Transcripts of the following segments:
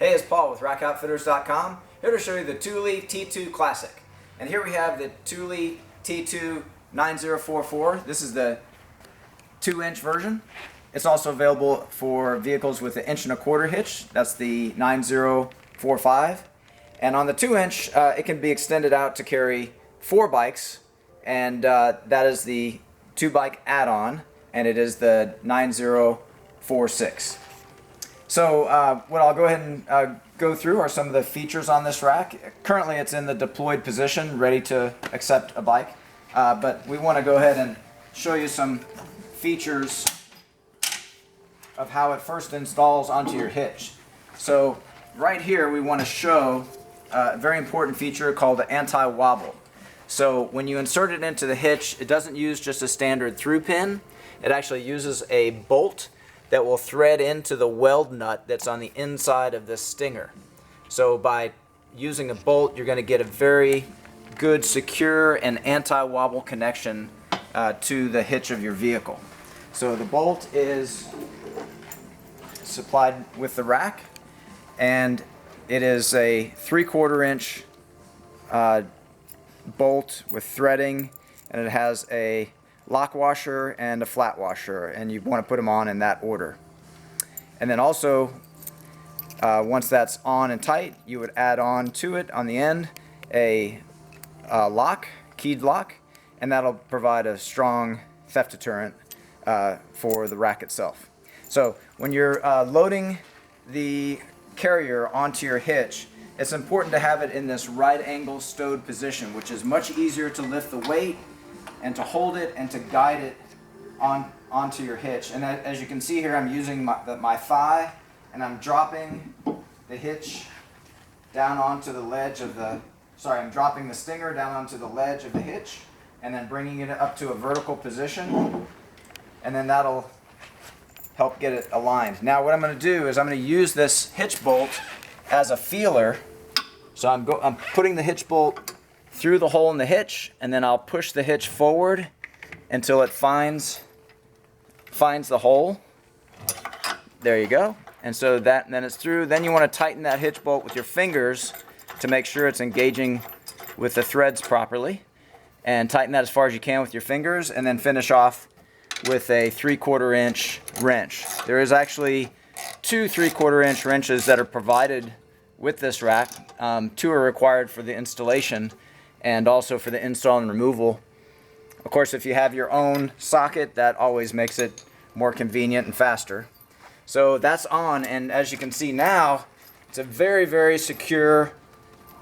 Hey, it's Paul with rackoutfitters.com, here to show you the Thule T2 Classic. And here we have the Thule T2 9044. This is the 2-inch version. It's also available for vehicles with an 1.25 inch hitch. That's the 9045. And on the 2-inch, it can be extended out to carry 4 bikes, and that is the 2-bike add-on, and it is the 9046. So what I'll go ahead and go through are some of the features on this rack. Currently it's in the deployed position, ready to accept a bike, but we want to go ahead and show you some features of how it first installs onto your hitch. So right here we want to show a very important feature called the anti-wobble. So when you insert it into the hitch, it doesn't use just a standard through pin. It actually uses a bolt that will thread into the weld nut that's on the inside of this stinger. So by using a bolt, you're going to get a very good, secure, and anti-wobble connection to the hitch of your vehicle. So the bolt is supplied with the rack, and it is a 3/4 inch bolt with threading, and it has a lock washer and a flat washer, and you want to put them on in that order. And then also once that's on and tight, you would add on to it on the end a lock, keyed lock, and that'll provide a strong theft deterrent for the rack itself. So when you're loading the carrier onto your hitch, it's important to have it in this right angle stowed position, which is much easier to lift the weight and to hold it and to guide it onto your hitch. And as you can see here, I'm using my thigh, and I'm dropping the hitch down onto the ledge of the, I'm dropping the stinger down onto the ledge of the hitch, and then bringing it up to a vertical position, and then that'll help get it aligned. Now what I'm going to do is I'm going to use this hitch bolt as a feeler. So I'm putting the hitch bolt through the hole in the hitch, and then I'll push the hitch forward until it finds the hole. There you go. And so then it's through. Then you want to tighten that hitch bolt with your fingers to make sure it's engaging with the threads properly, and tighten that as far as you can with your fingers, and then finish off with a 3/4 inch wrench. There is actually 2 3/4 inch wrenches that are provided with this rack. 2 are required for the installation and also for the install and removal. Of course, if you have your own socket, that always makes it more convenient and faster. So that's on, and as you can see now, it's a very, very secure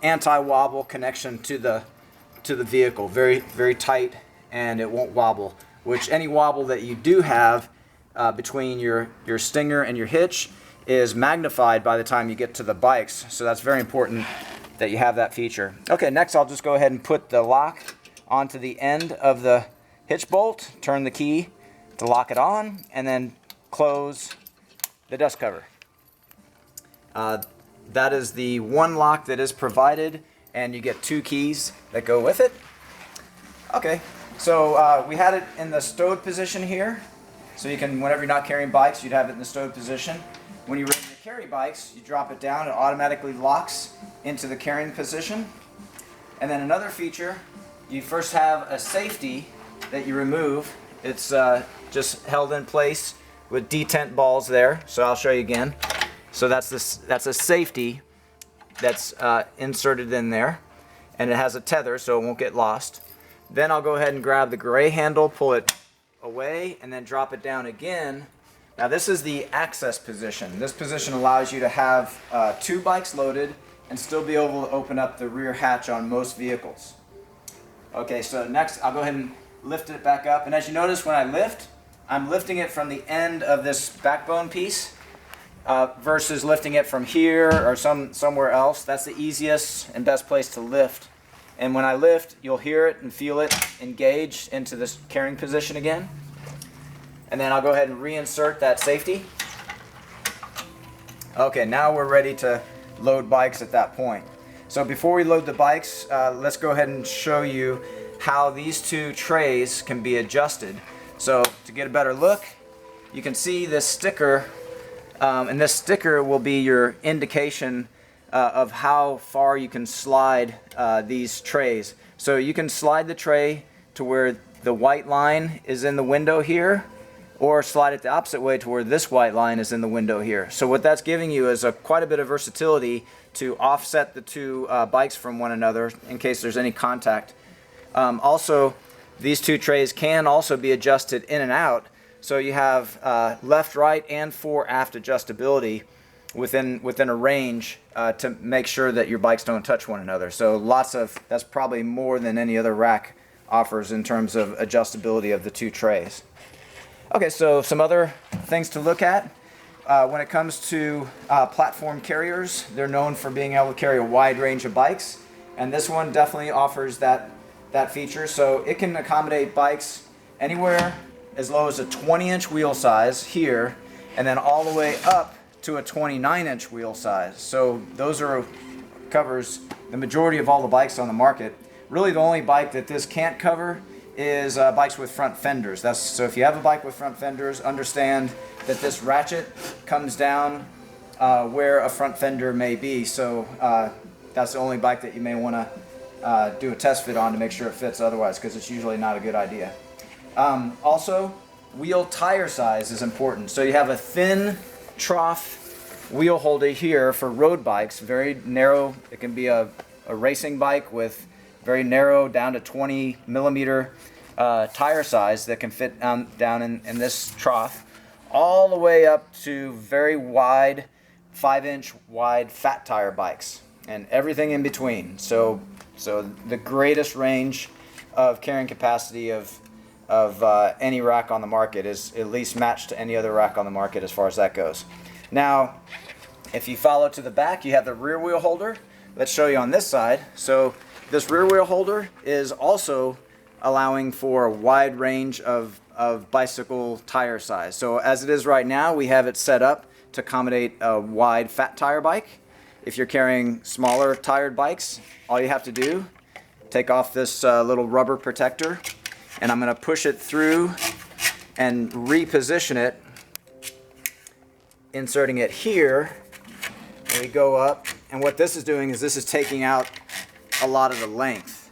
anti-wobble connection to the vehicle. Very, very tight, and it won't wobble. Which any wobble that you do have between your stinger and your hitch is magnified by the time you get to the bikes. So that's very important that you have that feature. Okay, next I'll just go ahead and put the lock onto the end of the hitch bolt, turn the key to lock it on, and then close the dust cover. That is the one lock that is provided, and you get 2 keys that go with it. Okay, so we had it in the stowed position here, so you can, whenever you're not carrying bikes, you'd have it in the stowed position. When you're ready to carry bikes, you drop it down, it automatically locks into the carrying position. And then another feature, you first have a safety that you remove. It's just held in place with detent balls there, so I'll show you again. So that's a safety that's inserted in there, and it has a tether so it won't get lost. Then I'll go ahead and grab the gray handle, pull it away, and then drop it down again. Now this is the access position. This position allows you to have 2 bikes loaded and still be able to open up the rear hatch on most vehicles. Okay, so next I'll go ahead and lift it back up, and as you notice when I lift, I'm lifting it from the end of this backbone piece versus lifting it from here or somewhere else. That's the easiest and best place to lift. And when I lift, you'll hear it and feel it engage into this carrying position again. And then I'll go ahead and reinsert that safety. Okay, now we're ready to load bikes at that point. So before we load the bikes, let's go ahead and show you how these 2 trays can be adjusted. So to get a better look, you can see this sticker And this sticker will be your indication of how far you can slide these trays. So you can slide the tray to where the white line is in the window here, or slide it the opposite way to where this white line is in the window here. So what that's giving you is quite a bit of versatility to offset the two bikes from one another in case there's any contact. Also, these two trays can also be adjusted in and out, so you have left, right, and fore aft adjustability within a range to make sure that your bikes don't touch one another. So that's probably more than any other rack offers in terms of adjustability of the two trays. Okay, so some other things to look at. When it comes to platform carriers, they're known for being able to carry a wide range of bikes, and this one definitely offers that feature. So it can accommodate bikes anywhere as low as a 20-inch wheel size here, and then all the way up to a 29-inch wheel size. So those covers the majority of all the bikes on the market. Really, the only bike that this can't cover is bikes with front fenders. So if you have a bike with front fenders, understand that this ratchet comes down where a front fender may be. So that's the only bike that you may want to do a test fit on to make sure it fits otherwise, because it's usually not a good idea. Also, wheel tire size is important. So you have a thin trough wheel holder here for road bikes, very narrow. It can be a racing bike with very narrow down to 20 millimeter tire size that can fit down in this trough, all the way up to very wide 5-inch wide fat tire bikes and everything in between. So the greatest range of carrying capacity of any rack on the market is at least matched to any other rack on the market as far as that goes. Now, if you follow to the back, you have the rear wheel holder. Let's show you on this side. So this rear wheel holder is also allowing for a wide range of bicycle tire size. So as it is right now, we have it set up to accommodate a wide fat tire bike. If you're carrying smaller tired bikes, all you have to do, take off this little rubber protector, and I'm going to push it through and reposition it, inserting it here, and we go up, and what this is doing is this is taking out a lot of the length,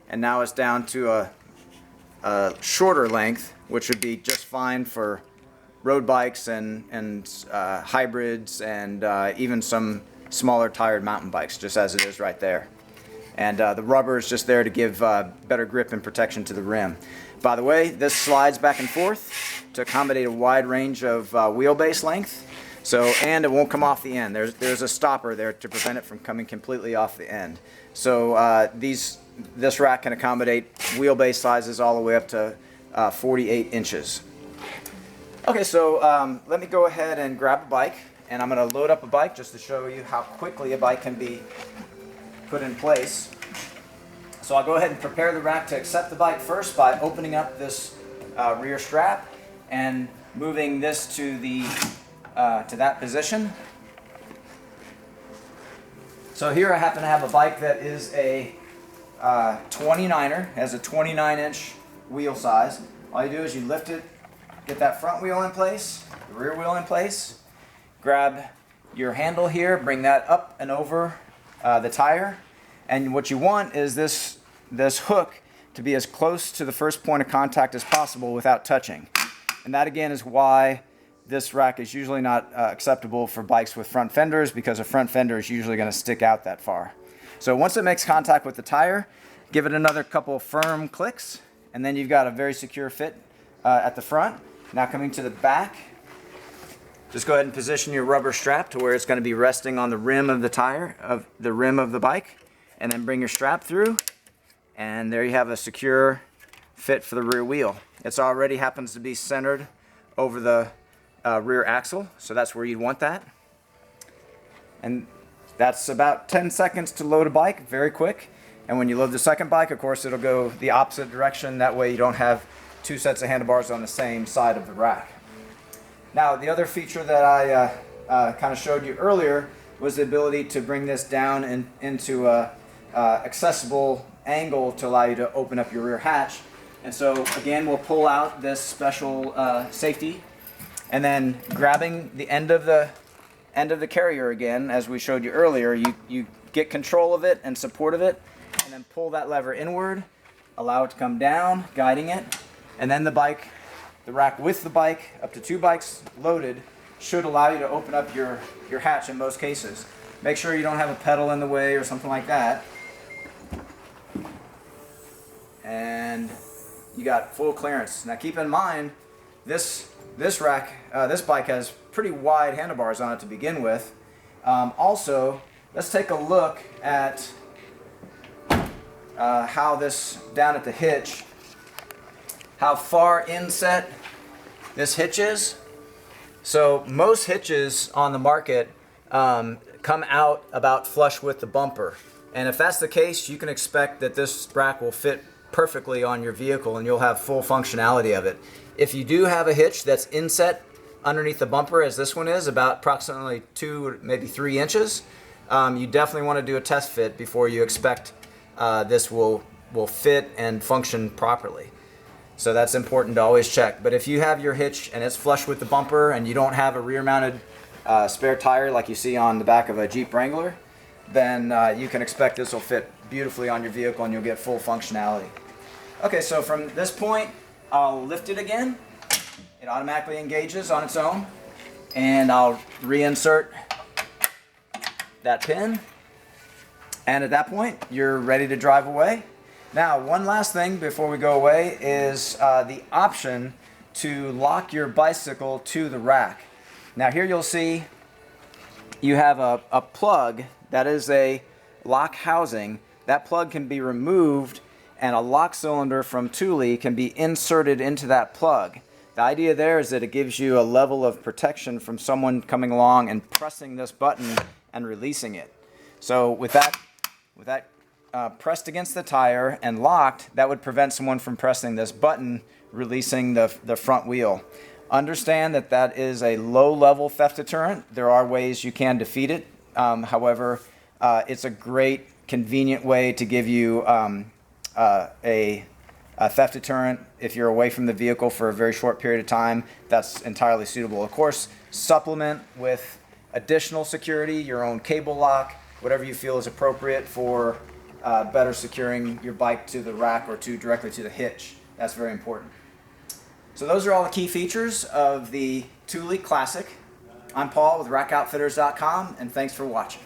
and now it's down to a shorter length, which would be just fine for road bikes and hybrids and even some smaller tired mountain bikes, just as it is right there. And the rubber is just there to give better grip and protection to the rim. By the way, this slides back and forth to accommodate a wide range of wheelbase length. And it won't come off the end. There's a stopper there to prevent it from coming completely off the end. So this rack can accommodate wheelbase sizes all the way up to 48 inches. Okay, so let me go ahead and grab a bike, and I'm going to load up a bike just to show you how quickly a bike can be put in place. So I'll go ahead and prepare the rack to accept the bike first by opening up this rear strap and moving this to that position. So here I happen to have a bike that is a 29er, has a 29-inch wheel size. All you do is you lift it, get that front wheel in place, the rear wheel in place, grab your handle here, bring that up and over the tire, and what you want is this hook to be as close to the first point of contact as possible without touching. And that again is why this rack is usually not acceptable for bikes with front fenders, because a front fender is usually going to stick out that far. So once it makes contact with the tire, give it another couple of firm clicks, and then you've got a very secure fit at the front. Now coming to the back, just go ahead and position your rubber strap to where it's going to be resting on the rim of the tire, of the rim of the bike, and then bring your strap through, and there you have a secure fit for the rear wheel. It's already happens to be centered over the rear axle, so that's where you'd want that. And that's about 10 seconds to load a bike, very quick. And when you load the second bike, of course, it'll go the opposite direction. That way you don't have two sets of handlebars on the same side of the rack. Now, the other feature that I kind of showed you earlier was the ability to bring this down into a accessible angle to allow you to open up your rear hatch. And so again, we'll pull out this special safety, and then grabbing the end of the carrier again, as we showed you earlier, you get control of it and support of it, and then pull that lever inward, allow it to come down, guiding it, and then the rack with the bike, up to 2 bikes loaded, should allow you to open up your hatch in most cases. Make sure you don't have a pedal in the way or something like that. And you got full clearance. Now keep in mind, this bike has pretty wide handlebars on it to begin with. Also, let's take a look at how this, down at the hitch, how far inset this hitch is. So most hitches on the market come out about flush with the bumper. And if that's the case, you can expect that this rack will fit perfectly on your vehicle and you'll have full functionality of it. If you do have a hitch that's inset underneath the bumper, as this one is, about approximately 2, maybe 3 inches, you definitely want to do a test fit before you expect this will fit and function properly. So that's important to always check. But if you have your hitch and it's flush with the bumper and you don't have a rear mounted spare tire like you see on the back of a Jeep Wrangler, then you can expect this will fit beautifully on your vehicle and you'll get full functionality. Okay, so from this point, I'll lift it again. It automatically engages on its own, and I'll reinsert that pin. And at that point, you're ready to drive away. Now, one last thing before we go away is the option to lock your bicycle to the rack. Now here you'll see you have a plug that is a lock housing. That plug can be removed and a lock cylinder from Thule can be inserted into that plug. The idea there is that it gives you a level of protection from someone coming along and pressing this button and releasing it. So with that pressed against the tire and locked, that would prevent someone from pressing this button, releasing the front wheel. Understand that that is a low-level theft deterrent. There are ways you can defeat it. However, it's a great, convenient way to give you a theft deterrent. If you're away from the vehicle for a very short period of time, that's entirely suitable. Of course, supplement with additional security, your own cable lock, whatever you feel is appropriate for better securing your bike to the rack or directly to the hitch. That's very important. So those are all the key features of the Thule Classic. I'm Paul with rackoutfitters.com, and thanks for watching.